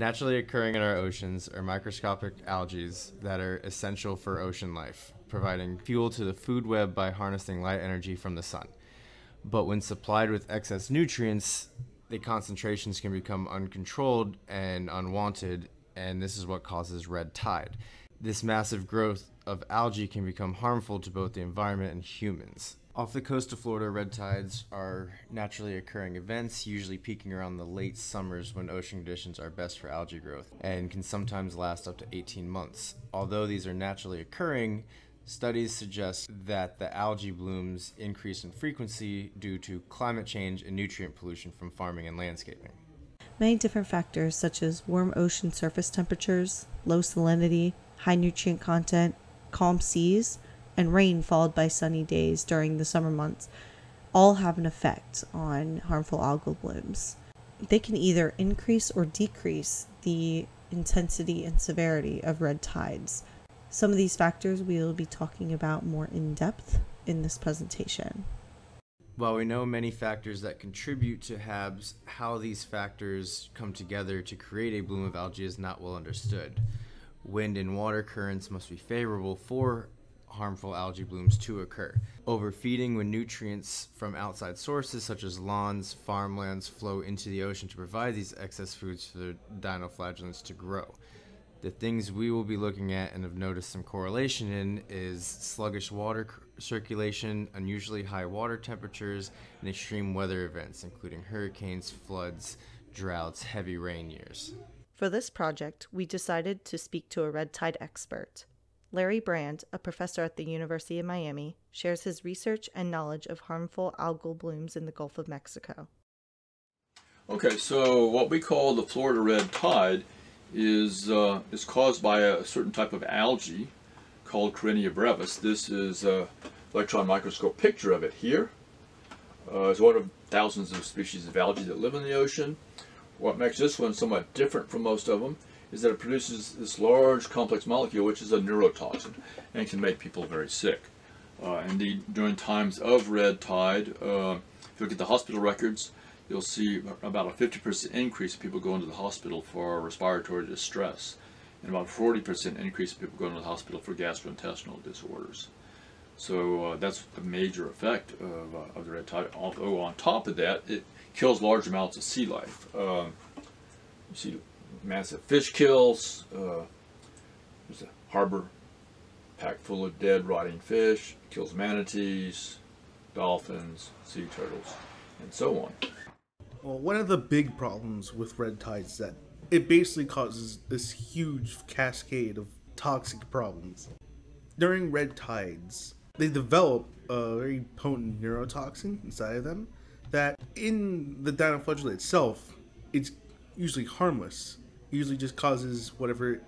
Naturally occurring in our oceans are microscopic algae that are essential for ocean life, providing fuel to the food web by harnessing light energy from the sun. But when supplied with excess nutrients, the concentrations can become uncontrolled and unwanted, and this is what causes red tide. This massive growth of algae can become harmful to both the environment and humans. Off the coast of Florida, red tides are naturally occurring events, usually peaking around the late summers when ocean conditions are best for algae growth, and can sometimes last up to 18 months. Although these are naturally occurring, studies suggest that the algae blooms increase in frequency due to climate change and nutrient pollution from farming and landscaping. Many different factors such as warm ocean surface temperatures, low salinity, high nutrient content, calm seas, and rain followed by sunny days during the summer months all have an effect on harmful algal blooms. They can either increase or decrease the intensity and severity of red tides. Some of these factors we will be talking about more in depth in this presentation. While we know many factors that contribute to HABs, how these factors come together to create a bloom of algae is not well understood. Wind and water currents must be favorable for harmful algae blooms to occur. Overfeeding when nutrients from outside sources such as lawns, farmlands flow into the ocean to provide these excess foods for the dinoflagellants to grow. The things we will be looking at and have noticed some correlation in is sluggish water circulation, unusually high water temperatures, and extreme weather events including hurricanes, floods, droughts, heavy rain years. For this project, we decided to speak to a red tide expert. Larry Brand, a professor at the University of Miami, shares his research and knowledge of harmful algal blooms in the Gulf of Mexico. Okay, so what we call the Florida red tide is caused by a certain type of algae called Karenia brevis. This is an electron microscope picture of it here. It's one of thousands of species of algae that live in the ocean. What makes this one somewhat different from most of them is that it produces this large complex molecule which is a neurotoxin and can make people very sick. Indeed, during times of red tide, if you look at the hospital records, you'll see about a 50% increase in people going to the hospital for respiratory distress, and about a 40% increase in people going to the hospital for gastrointestinal disorders. So that's a major effect of the red tide. Although on top of that, it kills large amounts of sea life. You see massive fish kills. There's a harbor packed full of dead, rotting fish. It kills manatees, dolphins, sea turtles, and so on. Well, one of the big problems with red tides is that it basically causes this huge cascade of toxic problems. During red tides, they develop a very potent neurotoxin inside of them that in the dinoflagellate itself, it's usually harmless. It usually just causes whatever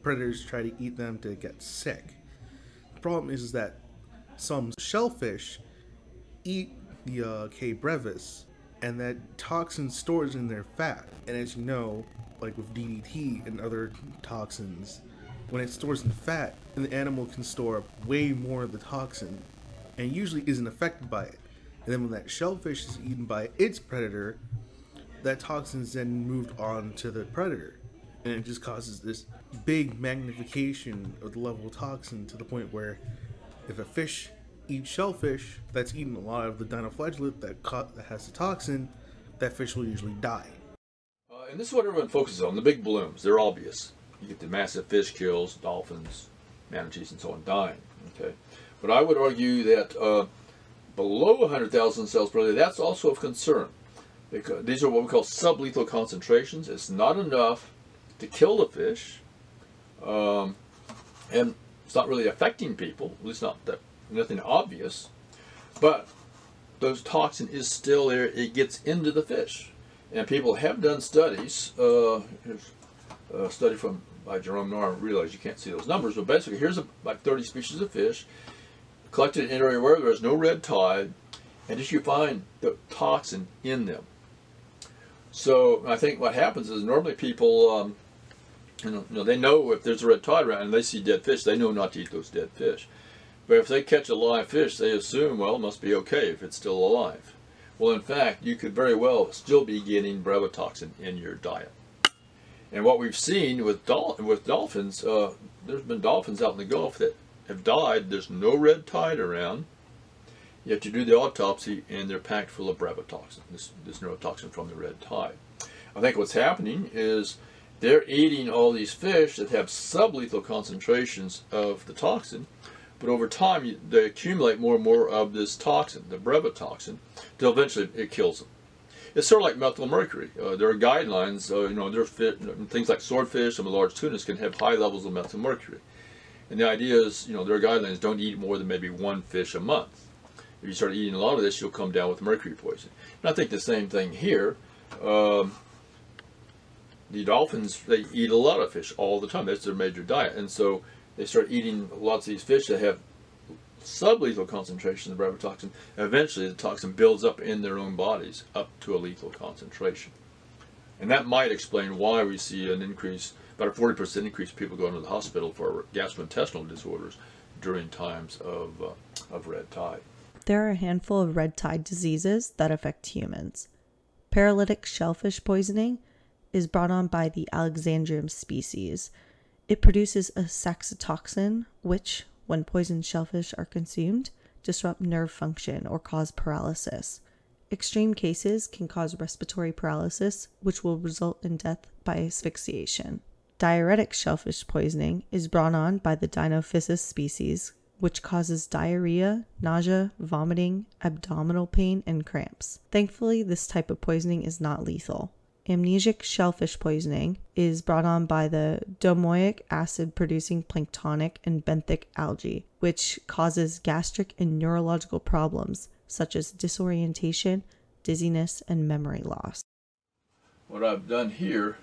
predators try to eat them to get sick. The problem is that some shellfish eat the K. brevis, and that toxin stores in their fat. And as you know, like with DDT and other toxins, when it stores in fat, the animal can store up way more of the toxin and usually isn't affected by it. And then when that shellfish is eaten by its predator, that toxin is then moved on to the predator. And it just causes this big magnification of the level of toxin to the point where if a fish eats shellfish that's eaten a lot of the dinoflagellate that has the toxin, that fish will usually die. And this is what everyone focuses on, the big blooms. They're obvious. You get the massive fish kills, dolphins, manatees, and so on dying. Okay, but I would argue that below 100,000 cells per day, that's also of concern, because these are what we call sublethal concentrations. It's not enough to kill the fish, and it's not really affecting people, at least not that, nothing obvious, but those toxin is still there. It gets into the fish, and people have done studies. Here's a study by Jerome Noir. I realize you can't see those numbers, but basically here's like 30 species of fish collected in an area where there's no red tide, and just you find the toxin in them. So I think what happens is normally people, they know if there's a red tide around and they see dead fish, they know not to eat those dead fish. But if they catch a live fish, they assume, well, it must be okay if it's still alive. Well, in fact, you could very well still be getting brevetoxin in your diet. And what we've seen with dolphins, there's been dolphins out in the Gulf that have died. There's no red tide around. Yet you do the autopsy and they're packed full of brevetoxin, this neurotoxin from the red tide. I think what's happening is they're eating all these fish that have sublethal concentrations of the toxin, but over time they accumulate more and more of this toxin, the brevetoxin, till eventually it kills them. It's sort of like methylmercury. There are guidelines, things like swordfish, some of the large tunas can have high levels of methylmercury. And the idea is, there are guidelines, don't eat more than maybe one fish a month. If you start eating a lot of this, you'll come down with mercury poisoning. And I think the same thing here. The dolphins, they eat a lot of fish all the time. That's their major diet. And so they start eating lots of these fish that have sublethal concentrations of brevetoxin. Eventually the toxin builds up in their own bodies up to a lethal concentration. And that might explain why we see an increase, about a 40% increase in people going to the hospital for gastrointestinal disorders during times of red tide. There are a handful of red tide diseases that affect humans. Paralytic shellfish poisoning is brought on by the Alexandrium species. It produces a saxitoxin, which, when poisoned shellfish are consumed, disrupt nerve function or cause paralysis. Extreme cases can cause respiratory paralysis, which will result in death by asphyxiation. Diuretic shellfish poisoning is brought on by the Dinophysis species, which causes diarrhea, nausea, vomiting, abdominal pain, and cramps. Thankfully, this type of poisoning is not lethal. Amnesic shellfish poisoning is brought on by the domoic acid-producing planktonic and benthic algae, which causes gastric and neurological problems such as disorientation, dizziness, and memory loss. What I've done here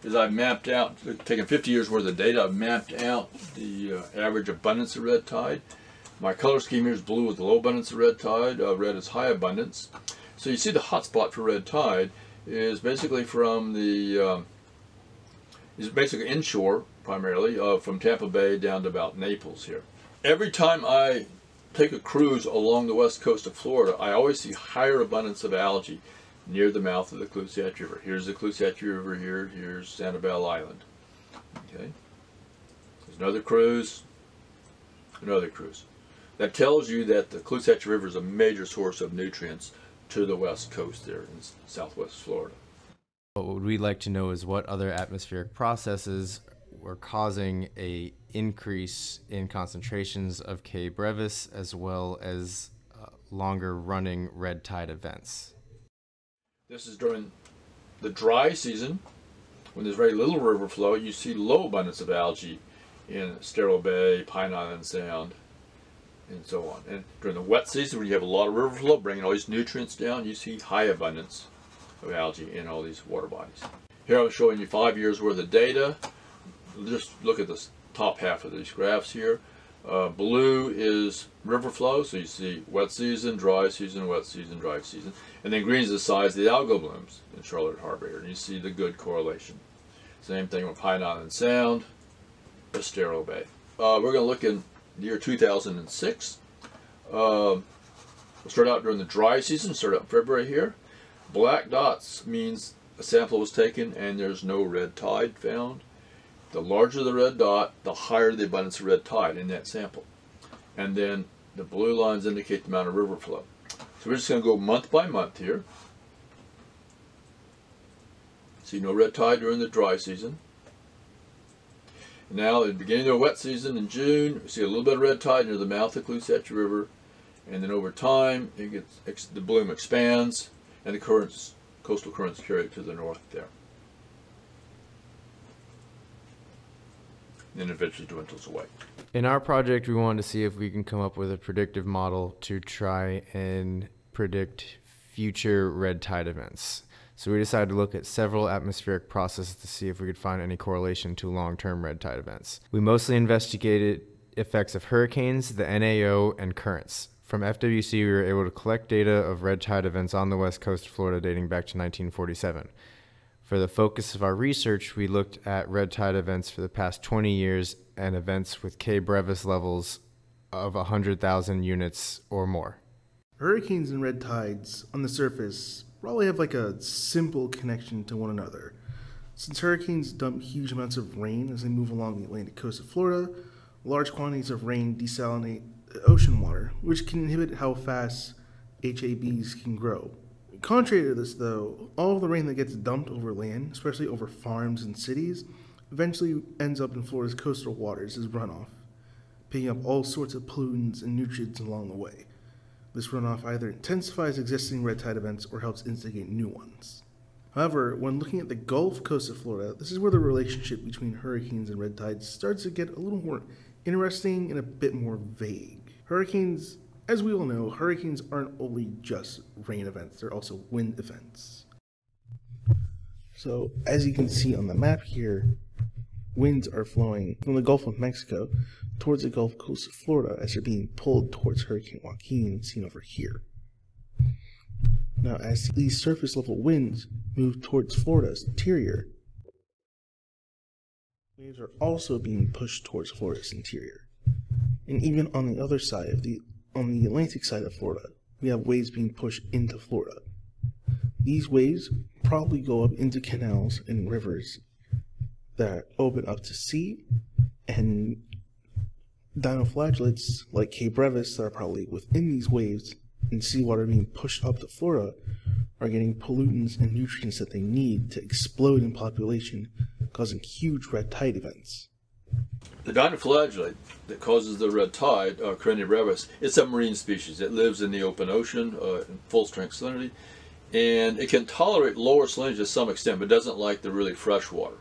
is I've mapped out, taken 50 years worth of data, I've mapped out the average abundance of red tide. My color scheme here is blue with low abundance of red tide, red is high abundance. So you see the hot spot for red tide is basically from the, is basically inshore primarily, from Tampa Bay down to about Naples here. Every time I take a cruise along the west coast of Florida, I always see higher abundance of algae near the mouth of the Clusat River. Here's the Clusat River here, here's Sanibel Island. Okay, there's another cruise, another cruise. That tells you that the Clusat River is a major source of nutrients to the west coast there in southwest Florida. What we'd like to know is what other atmospheric processes were causing a increase in concentrations of K. brevis as well as longer running red tide events. This is during the dry season, when there's very little river flow. You see low abundance of algae in Estero Bay, Pine Island Sound, and so on. And during the wet season, when you have a lot of river flow, bringing all these nutrients down, you see high abundance of algae in all these water bodies. Here I'm showing you 5 years worth of data. Just look at the top half of these graphs here. Blue is river flow, so you see wet season, dry season, wet season, dry season. And then green is the size of the algal blooms in Charlotte Harbor here, and you see the good correlation. Same thing with Pine Island Sound, Estero Bay. We're going to look in the year 2006. We'll start out during the dry season, start out in February here. Black dots means a sample was taken and there's no red tide found. The larger the red dot, the higher the abundance of red tide in that sample. And then the blue lines indicate the amount of river flow. So we're just going to go month by month here. See no red tide during the dry season. Now, at the beginning of the wet season in June, we see a little bit of red tide near the mouth of the Clusat River. And then over time, the bloom expands and the coastal currents carry it to the north there. And then eventually dwindles away. In our project, we wanted to see if we can come up with a predictive model to try and predict future red tide events. So we decided to look at several atmospheric processes to see if we could find any correlation to long-term red tide events. We mostly investigated effects of hurricanes, the NAO, and currents. From FWC, we were able to collect data of red tide events on the west coast of Florida dating back to 1947. For the focus of our research, we looked at red tide events for the past 20 years and events with K. brevis levels of 100,000 units or more. Hurricanes and red tides on the surface probably have like a simple connection to one another. Since hurricanes dump huge amounts of rain as they move along the Atlantic coast of Florida, large quantities of rain desalinate ocean water, which can inhibit how fast HABs can grow. Contrary to this, though, all of the rain that gets dumped over land, especially over farms and cities, eventually ends up in Florida's coastal waters as runoff, picking up all sorts of pollutants and nutrients along the way. This runoff either intensifies existing red tide events or helps instigate new ones. However, when looking at the Gulf Coast of Florida, this is where the relationship between hurricanes and red tides starts to get a little more interesting and a bit more vague. Hurricanes, as we all know, hurricanes aren't only just rain events, they're also wind events. So, as you can see on the map here, winds are flowing from the Gulf of Mexico towards the Gulf Coast of Florida as they're being pulled towards Hurricane Joaquin, seen over here. Now, as these surface level winds move towards Florida's interior, waves are also being pushed towards Florida's interior. And even on the other side on the Atlantic side of Florida, we have waves being pushed into Florida. These waves probably go up into canals and rivers that open up to sea, and dinoflagellates like K. brevis that are probably within these waves and seawater being pushed up to Florida are getting pollutants and nutrients that they need to explode in population, causing huge red tide events. The dinoflagellate that causes the red tide, Karenia brevis, it's a marine species. It lives in the open ocean in full strength salinity, and it can tolerate lower salinity to some extent, but doesn't like the really fresh water.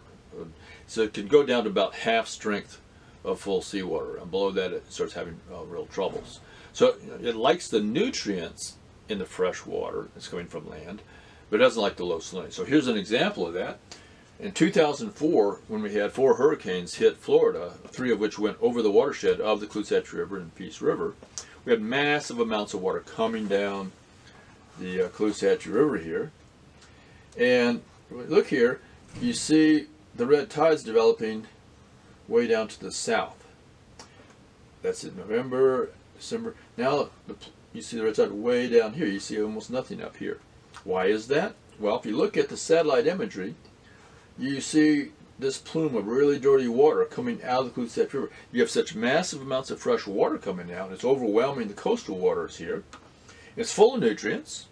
So it can go down to about half strength of full seawater, and below that it starts having real troubles. So it likes the nutrients in the fresh water that's coming from land, but it doesn't like the low salinity. So here's an example of that. In 2004, when we had 4 hurricanes hit Florida, 3 of which went over the watershed of the Clusatch River and Peace River, we had massive amounts of water coming down the Clusatch River here. And look here, you see the red tides developing way down to the south. That's in November, December. Now you see the red tide way down here. You see almost nothing up here. Why is that? Well, if you look at the satellite imagery, you see this plume of really dirty water coming out of the Clusatch River. You have such massive amounts of fresh water coming out. It's overwhelming the coastal waters here. It's full of nutrients,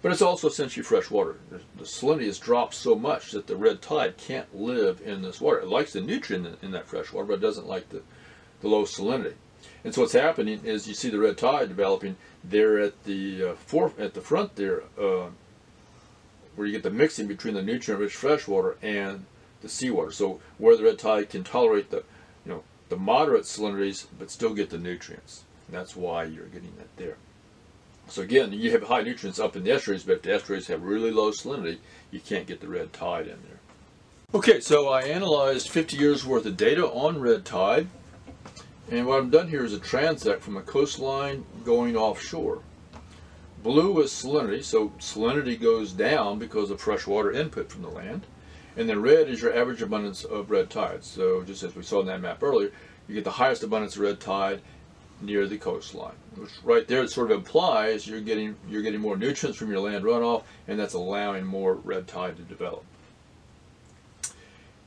but it's also essentially fresh water. The salinity has dropped so much that the red tide can't live in this water. It likes the nutrient in that fresh water, but it doesn't like the low salinity. And so what's happening is you see the red tide developing there at the front there, where you get the mixing between the nutrient-rich fresh water and the seawater. So where the red tide can tolerate the moderate salinities, but still get the nutrients. And that's why you're getting that there. So again, you have high nutrients up in the estuaries, but if the estuaries have really low salinity, you can't get the red tide in there. Okay, so I analyzed 50 years worth of data on red tide, and what I've done here is a transect from a coastline going offshore. Blue is salinity, so salinity goes down because of freshwater input from the land, and then red is your average abundance of red tide. So just as we saw in that map earlier, you get the highest abundance of red tide near the coastline, which right there it sort of implies you're getting more nutrients from your land runoff, and that's allowing more red tide to develop.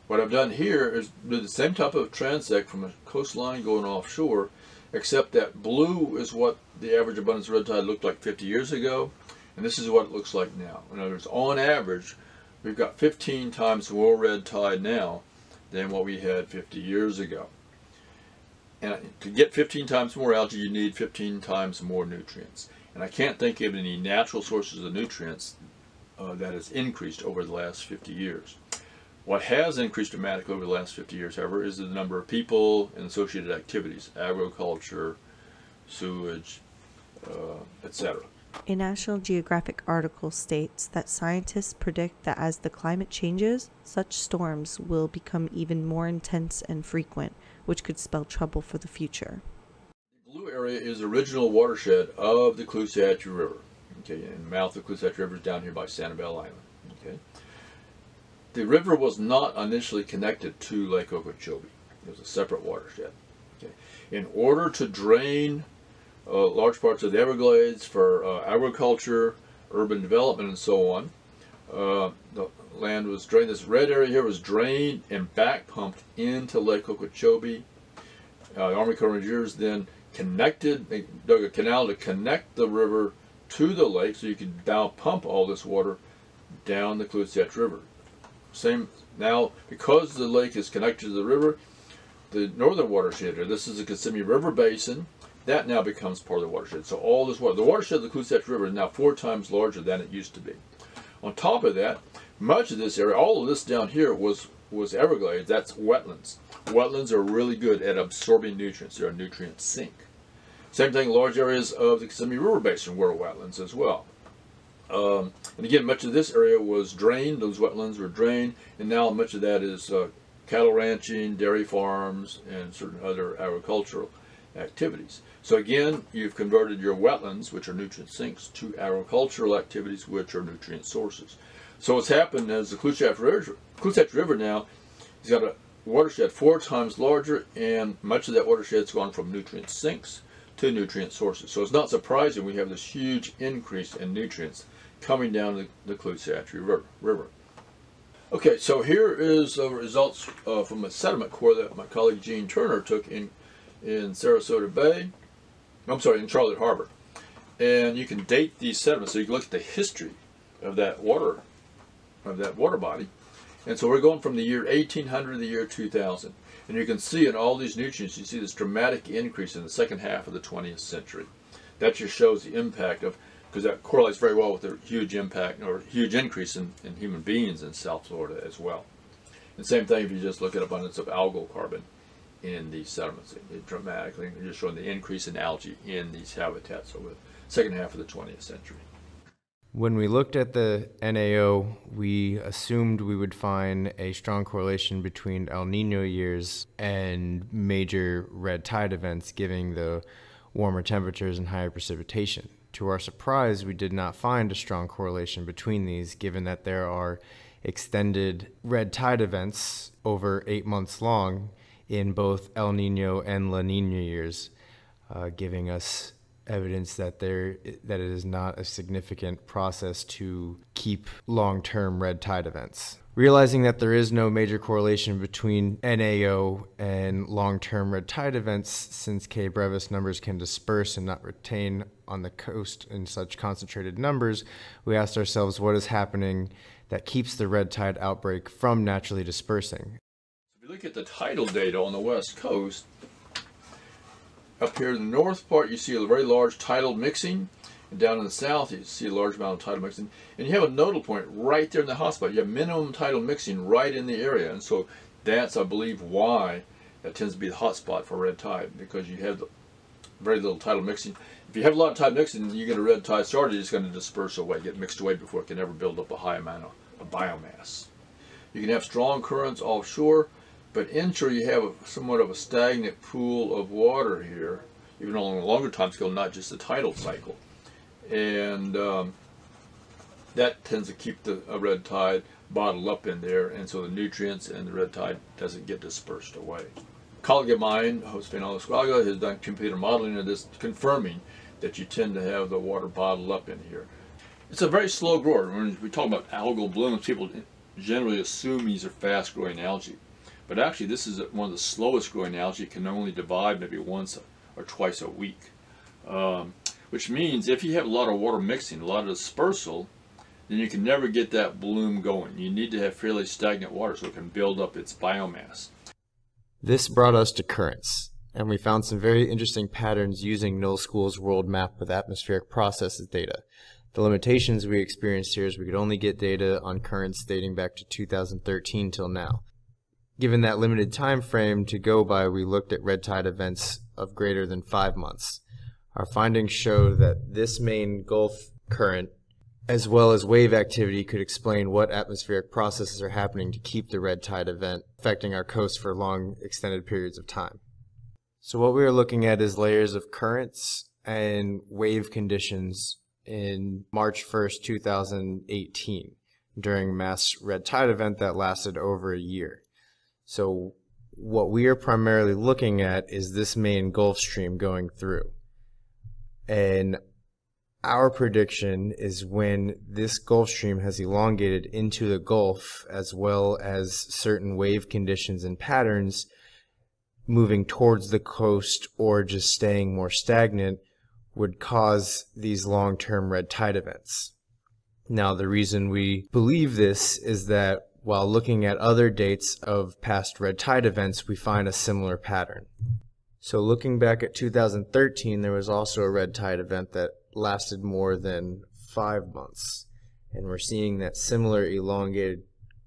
What I've done here is do the same type of transect from a coastline going offshore, except that blue is what the average abundance of red tide looked like 50 years ago, and this is what it looks like now. In other words, on average, we've got 15 times more red tide now than what we had 50 years ago. And to get 15 times more algae, you need 15 times more nutrients. And I can't think of any natural sources of nutrients that has increased over the last 50 years. What has increased dramatically over the last 50 years, however, is the number of people and associated activities, agriculture, sewage, etc. A National Geographic article states that scientists predict that as the climate changes, such storms will become even more intense and frequent, which could spell trouble for the future. The blue area is the original watershed of the Clusatch River. Okay, and the mouth of the Clusatch River is down here by Sanibel Island. Okay. The river was not initially connected to Lake Okeechobee. It was a separate watershed. Okay. In order to drain large parts of the Everglades for agriculture, urban development, and so on, the land was drained. This red area here was drained and back pumped into Lake Okeechobee. The Army Corps of Engineers then they dug a canal to connect the river to the lake, so you could now pump all this water down the Klutzach River. Now, because the lake is connected to the river, the northern watershed here, this is the Kissimmee River Basin, that now becomes part of the watershed. So all this water, the watershed of the Klutzach River is now 4 times larger than it used to be. On top of that, much of this area, all of this down here was Everglades. That's wetlands. Wetlands are really good at absorbing nutrients. They're a nutrient sink. Same thing, large areas of the Kissimmee River Basin were wetlands as well. And again, much of this area was drained. Those wetlands were drained, and now much of that is cattle ranching, dairy farms, and certain other agricultural activities. So again, you've converted your wetlands, which are nutrient sinks, to agricultural activities, which are nutrient sources. So what's happened is the Klutzach River now has got a watershed 4 times larger, and much of that watershed's gone from nutrient sinks to nutrient sources. So it's not surprising we have this huge increase in nutrients coming down the Klutzach River. Okay, so here is the results from a sediment core that my colleague Gene Turner took in Sarasota Bay. I'm sorry, in Charlotte Harbor. And you can date these sediments, so you can look at the history of that water body. And so we're going from the year 1800 to the year 2000. And you can see in all these nutrients, you see this dramatic increase in the second half of the 20th century. That just shows the impact of, because that correlates very well with the huge impact or huge increase in human beings in South Florida as well. And same thing if you just look at abundance of algal carbon in these sediments. It dramatically, just showing the increase in algae in these habitats over the second half of the 20th century. When we looked at the NAO, we assumed we would find a strong correlation between El Nino years and major red tide events, giving the warmer temperatures and higher precipitation. To our surprise, we did not find a strong correlation between these, given that there are extended red tide events over 8 months long in both El Nino and La Nina years, giving us evidence that it is not a significant process to keep long-term red tide events. Realizing that there is no major correlation between NAO and long-term red tide events, since K. brevis numbers can disperse and not retain on the coast in such concentrated numbers, we asked ourselves what is happening that keeps the red tide outbreak from naturally dispersing. If you look at the tidal data on the west coast, up here in the north part, you see a very large tidal mixing, and down in the south, you see a large amount of tidal mixing. And you have a nodal point right there in the hotspot. You have minimum tidal mixing right in the area, and so that's, I believe, why that tends to be the hotspot for red tide, because you have very little tidal mixing. If you have a lot of tidal mixing, you get a red tide started, it's going to disperse away, get mixed away before it can ever build up a high amount of biomass. You can have strong currents offshore, but inshore you have somewhat of a stagnant pool of water here, even on a longer time scale, not just the tidal cycle. And that tends to keep the red tide bottled up in there, and so the nutrients and the red tide doesn't get dispersed away. A colleague of mine, Josefina Esquaga, has done computer modeling of this, confirming that you tend to have the water bottled up in here. It's a very slow grower. When we talk about algal blooms, people generally assume these are fast-growing algae. But actually, this is one of the slowest growing algae. It can only divide maybe once or twice a week. Which means if you have a lot of water mixing, a lot of dispersal, then you can never get that bloom going. You need to have fairly stagnant water so it can build up its biomass. This brought us to currents, and we found some very interesting patterns using Null School's world map with atmospheric processes data. The limitations we experienced here is we could only get data on currents dating back to 2013 till now. Given that limited time frame to go by, we looked at red tide events of greater than 5 months. Our findings show that this main Gulf current, as well as wave activity, could explain what atmospheric processes are happening to keep the red tide event affecting our coast for long, extended periods of time. So what we are looking at is layers of currents and wave conditions in March 1st, 2018, during mass red tide event that lasted over a year. So what we are primarily looking at is this main Gulf Stream going through. And Our prediction is when this Gulf Stream has elongated into the Gulf, as well as certain wave conditions and patterns moving towards the coast or just staying more stagnant, would cause these long-term red tide events. Now, the reason we believe this is that while looking at other dates of past red tide events, we find a similar pattern. So looking back at 2013, there was also a red tide event that lasted more than 5 months. And we're seeing that similar elongated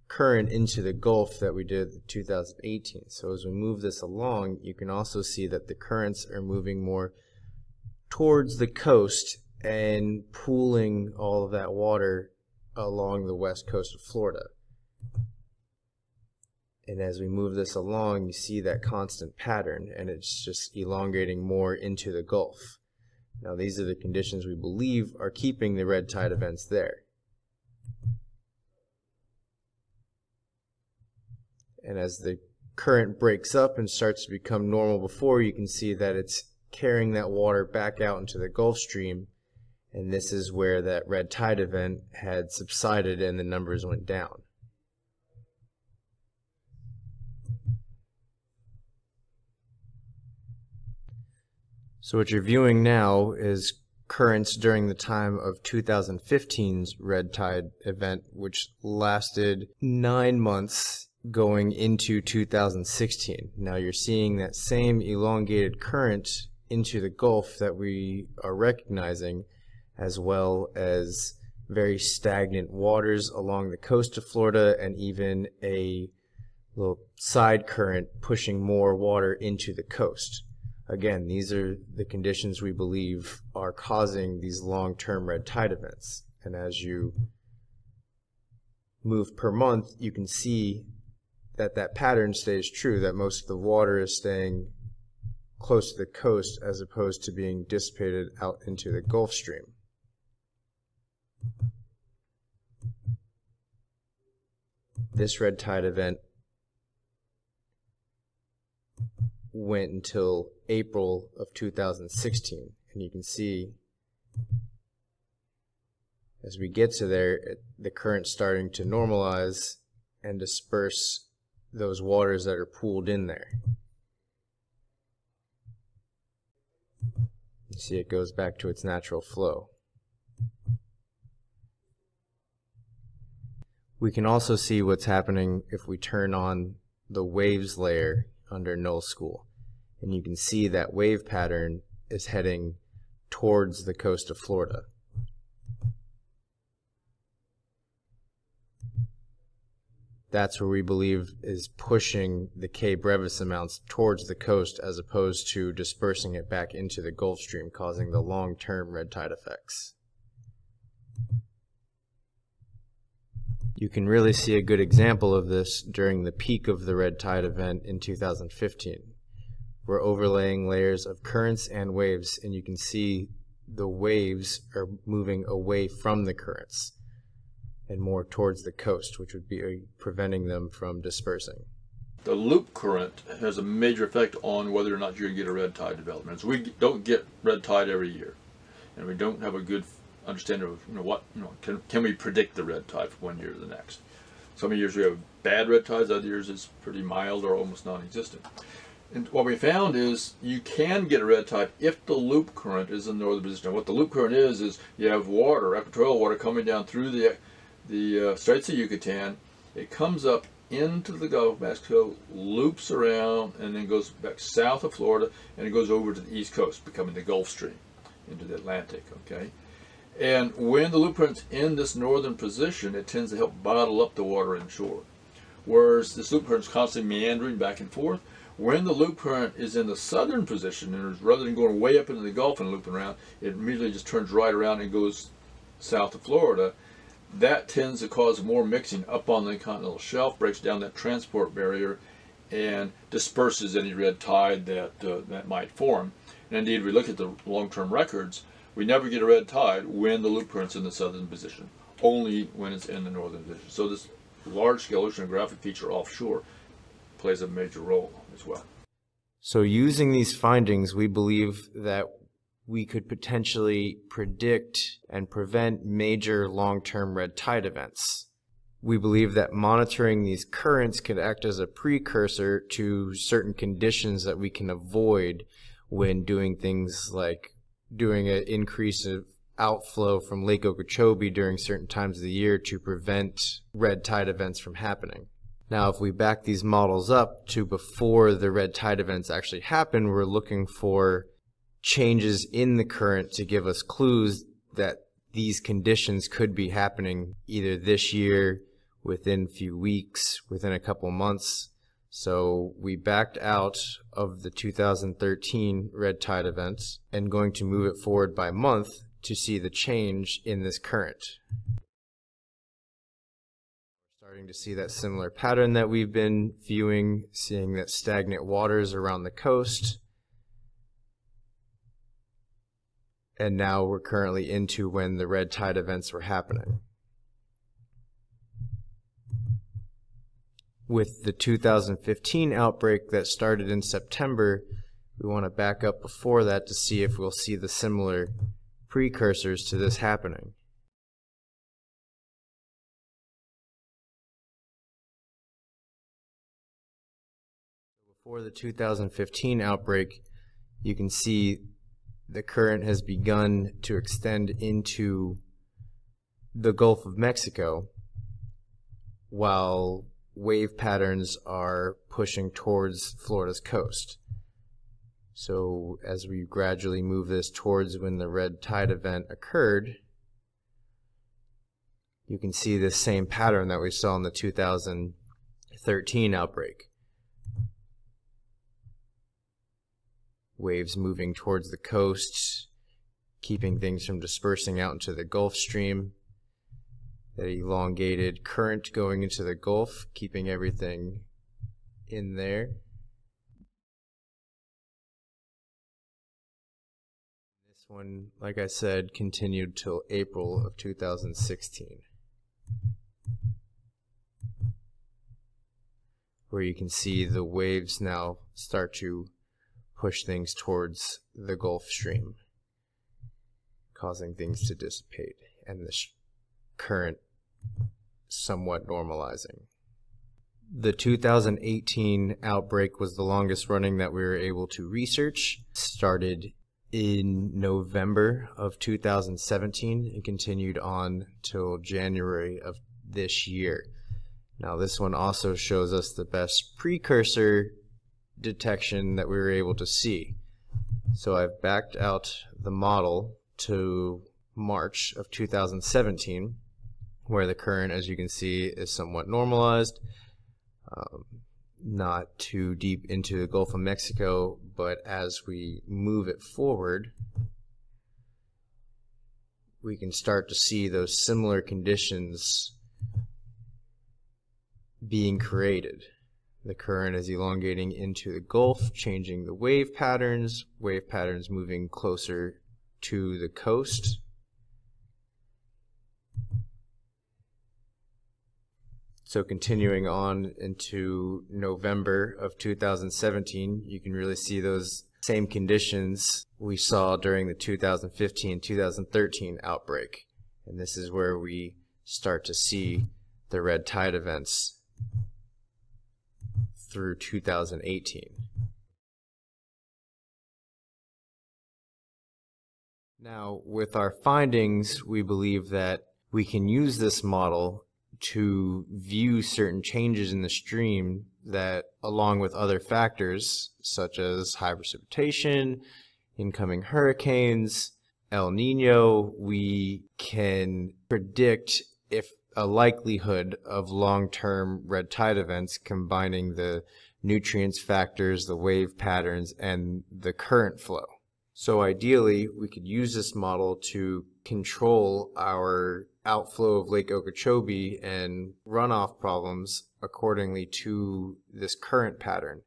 current into the Gulf that we did in 2018. So as we move this along, you can also see that the currents are moving more towards the coast and pooling all of that water along the west coast of Florida. And as we move this along, you see that constant pattern, and it's just elongating more into the Gulf. Now, these are the conditions we believe are keeping the red tide events there. And as the current breaks up and starts to become normal before, you can see that it's carrying that water back out into the Gulf Stream, and this is where that red tide event had subsided and the numbers went down. So what you're viewing now is currents during the time of 2015's red tide event, which lasted 9 months going into 2016. Now you're seeing that same elongated current into the Gulf that we are recognizing, as well as very stagnant waters along the coast of Florida, and even a little side current pushing more water into the coast. Again, these are the conditions we believe are causing these long-term red tide events. And as you move per month, you can see that that pattern stays true, that most of the water is staying close to the coast as opposed to being dissipated out into the Gulf Stream. This red tide event went until April of 2016, and you can see as we get to there, the current's starting to normalize and disperse those waters that are pooled in there. You see it goes back to its natural flow. We can also see what's happening if we turn on the waves layer under null school, and you can see that wave pattern is heading towards the coast of Florida. That's where we believe is pushing the K brevis amounts towards the coast as opposed to dispersing it back into the Gulf Stream, causing the long-term red tide effects. You can really see a good example of this during the peak of the red tide event in 2015. We're overlaying layers of currents and waves, and you can see the waves are moving away from the currents and more towards the coast, which would be preventing them from dispersing. The loop current has a major effect on whether or not you're going to get a red tide development. So we don't get red tide every year, and we don't have a good understanding of can we predict the red tide from one year to the next. Some years we have bad red tides, other years it's pretty mild or almost non-existent. And what we found is you can get a red tide if the loop current is in the northern position. And what the loop current is you have water, equatorial water, coming down through the Straits of Yucatan. It comes up into the Gulf of Mexico, loops around, and then goes back south of Florida, and it goes over to the east coast, becoming the Gulf Stream into the Atlantic. Okay, and when the loop current's in this northern position, it tends to help bottle up the water inshore. Whereas this loop current's constantly meandering back and forth. When the loop current is in the southern position, and rather than going way up into the Gulf and looping around, it immediately just turns right around and goes south of Florida. That tends to cause more mixing up on the continental shelf, breaks down that transport barrier, and disperses any red tide that might form. And indeed, we look at the long-term records, we never get a red tide when the loop current's in the southern position, only when it's in the northern position. So this large-scale oceanographic feature offshore plays a major role as well. So using these findings, we believe that we could potentially predict and prevent major long-term red tide events. We believe that monitoring these currents could act as a precursor to certain conditions that we can avoid when doing things like doing an increase of outflow from Lake Okeechobee during certain times of the year to prevent red tide events from happening. Now, if we back these models up to before the red tide events actually happen, we're looking for changes in the current to give us clues that these conditions could be happening either this year, within a few weeks, within a couple months. So we backed out of the 2013 red tide events and going to move it forward by month to see the change in this current. Starting to see that similar pattern that we've been viewing, seeing that stagnant waters around the coast. And now we're currently into when the red tide events were happening. With the 2015 outbreak that started in September, we want to back up before that to see if we'll see the similar precursors to this happening. Before the 2015 outbreak, you can see the current has begun to extend into the Gulf of Mexico, while wave patterns are pushing towards Florida's coast. So as we gradually move this towards when the red tide event occurred, you can see this same pattern that we saw in the 2013 outbreak. Waves moving towards the coast, keeping things from dispersing out into the Gulf Stream. That elongated current going into the Gulf, keeping everything in there. This one, like I said, continued till April of 2016. Where you can see the waves now start to push things towards the Gulf Stream, causing things to dissipate, and the current somewhat normalizing. The 2018 outbreak was the longest running that we were able to research. Started in November of 2017 and continued on till January of this year. Now this one also shows us the best precursor detection that we were able to see. So I've backed out the model to March of 2017, where the current, as you can see, is somewhat normalized, not too deep into the Gulf of Mexico, but as we move it forward, we can start to see those similar conditions being created. The current is elongating into the Gulf, changing the wave patterns moving closer to the coast. So continuing on into November of 2017, you can really see those same conditions we saw during the 2015-2013 outbreak. And this is where we start to see the red tide events through 2018. Now, with our findings, we believe that we can use this model to view certain changes in the stream that, along with other factors such as high precipitation, incoming hurricanes, El Nino, we can predict if a likelihood of long-term red tide events combining the nutrients factors, the wave patterns, and the current flow. So ideally, we could use this model to control our outflow of Lake Okeechobee and runoff problems accordingly to this current pattern.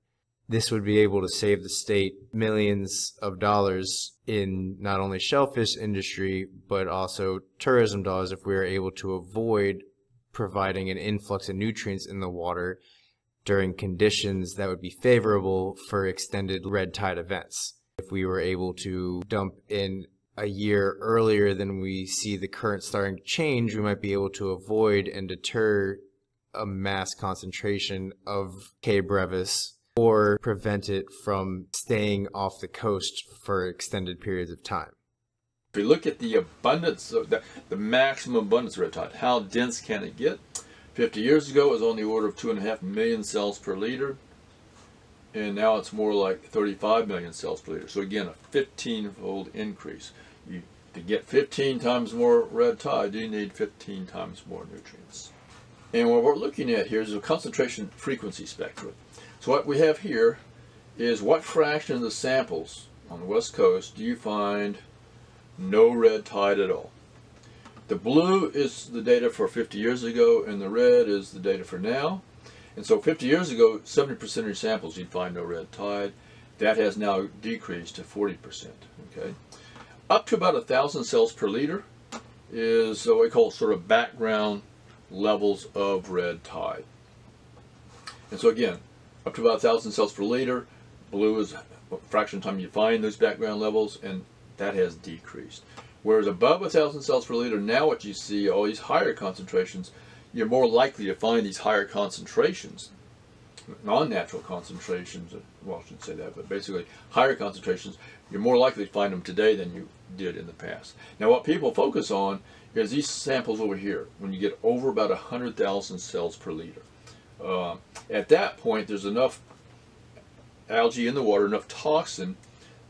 This would be able to save the state millions of dollars in not only shellfish industry, but also tourism dollars if we are able to avoid providing an influx of nutrients in the water during conditions that would be favorable for extended red tide events. If we were able to dump in a year earlier than we see the current starting to change, we might be able to avoid and deter a mass concentration of K. brevis or prevent it from staying off the coast for extended periods of time. If you look at the abundance of the maximum abundance of red tide, how dense can it get? 50 years ago it was on the order of 2.5 million cells per liter, and now it's more like 35 million cells per liter. So again, a 15-fold increase. To get 15 times more red tide, you need 15 times more nutrients. And what we're looking at here is a concentration frequency spectrum. So what we have here is what fraction of the samples on the west coast do you find no red tide at all? The blue is the data for 50 years ago, and the red is the data for now. And so 50 years ago, 70% of your samples you'd find no red tide. That has now decreased to 40%. Okay, up to about 1,000 cells per liter is what we call sort of background levels of red tide. And so again, up to about 1,000 cells per liter, blue is a fraction of the time you find those background levels, and that has decreased. Whereas above 1,000 cells per liter, now what you see, all these higher concentrations, you're more likely to find these higher concentrations, non-natural concentrations, well, I shouldn't say that, but basically higher concentrations, you're more likely to find them today than you did in the past. Now what people focus on is these samples over here, when you get over about 100,000 cells per liter. At that point, there's enough algae in the water, enough toxin,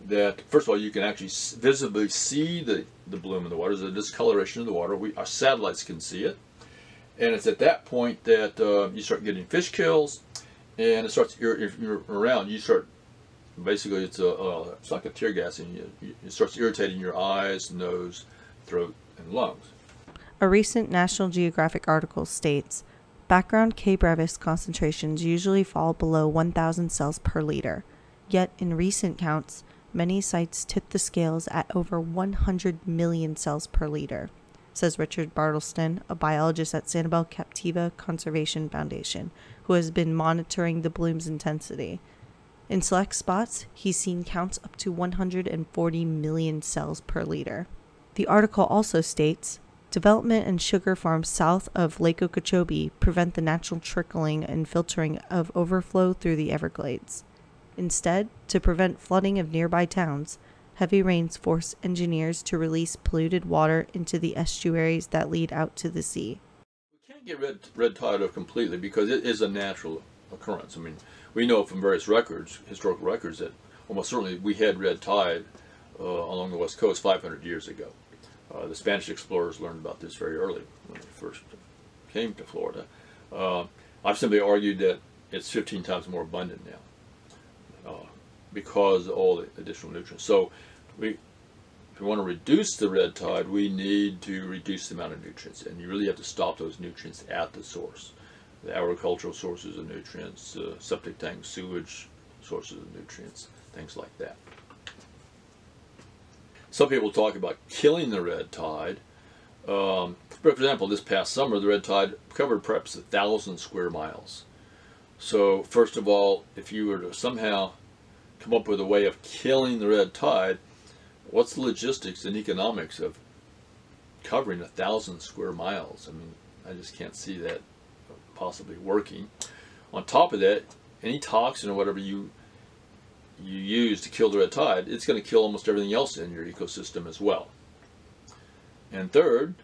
that first of all you can actually visibly see the bloom in the water. There's a discoloration of the water. Our satellites can see it, and it's at that point that you start getting fish kills, and it starts. If you're around, you start basically it's like a tear gassing. It starts irritating your eyes, nose, throat, and lungs. A recent National Geographic article states, background K. brevis concentrations usually fall below 1,000 cells per liter, yet in recent counts, many sites tip the scales at over 100 million cells per liter, says Richard Bartleston, a biologist at Sanibel Captiva Conservation Foundation, who has been monitoring the bloom's intensity. In select spots, he's seen counts up to 140 million cells per liter. The article also states, development and sugar farms south of Lake Okeechobee prevent the natural trickling and filtering of overflow through the Everglades. Instead, to prevent flooding of nearby towns, heavy rains force engineers to release polluted water into the estuaries that lead out to the sea. We can't get red tide off completely because it is a natural occurrence. I mean, we know from various records, historical records, that almost certainly we had red tide along the west coast 500 years ago. The Spanish explorers learned about this very early when they first came to Florida. I've simply argued that it's 15 times more abundant now because of all the additional nutrients. So if we want to reduce the red tide, we need to reduce the amount of nutrients, and you really have to stop those nutrients at the source. The agricultural sources of nutrients, septic tank sewage sources of nutrients, things like that. Some people talk about killing the red tide. For example, this past summer, the red tide covered perhaps 1,000 square miles. So first of all, if you were to somehow come up with a way of killing the red tide, what's the logistics and economics of covering 1,000 square miles? I mean, I just can't see that possibly working. On top of that, any toxin or whatever you use to kill the red tide, it's going to kill almost everything else in your ecosystem as well. And third,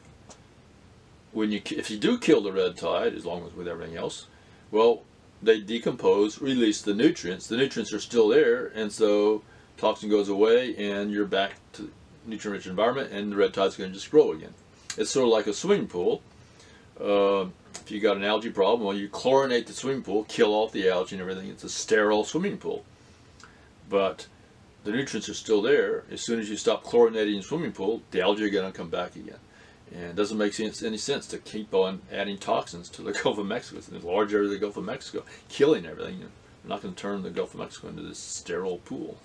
if you do kill the red tide, as long as with everything else, well, they decompose, release the nutrients. The nutrients are still there, and so toxin goes away, and you're back to nutrient-rich environment, and the red tide's going to just grow again. It's sort of like a swimming pool. If you got an algae problem, well, you chlorinate the swimming pool, kill off the algae and everything. It's a sterile swimming pool. But the nutrients are still there. As soon as you stop chlorinating the swimming pool, the algae are going to come back again. And it doesn't make any sense to keep on adding toxins to the Gulf of Mexico. It's the large area of the Gulf of Mexico, killing everything. You're not going to turn the Gulf of Mexico into this sterile pool.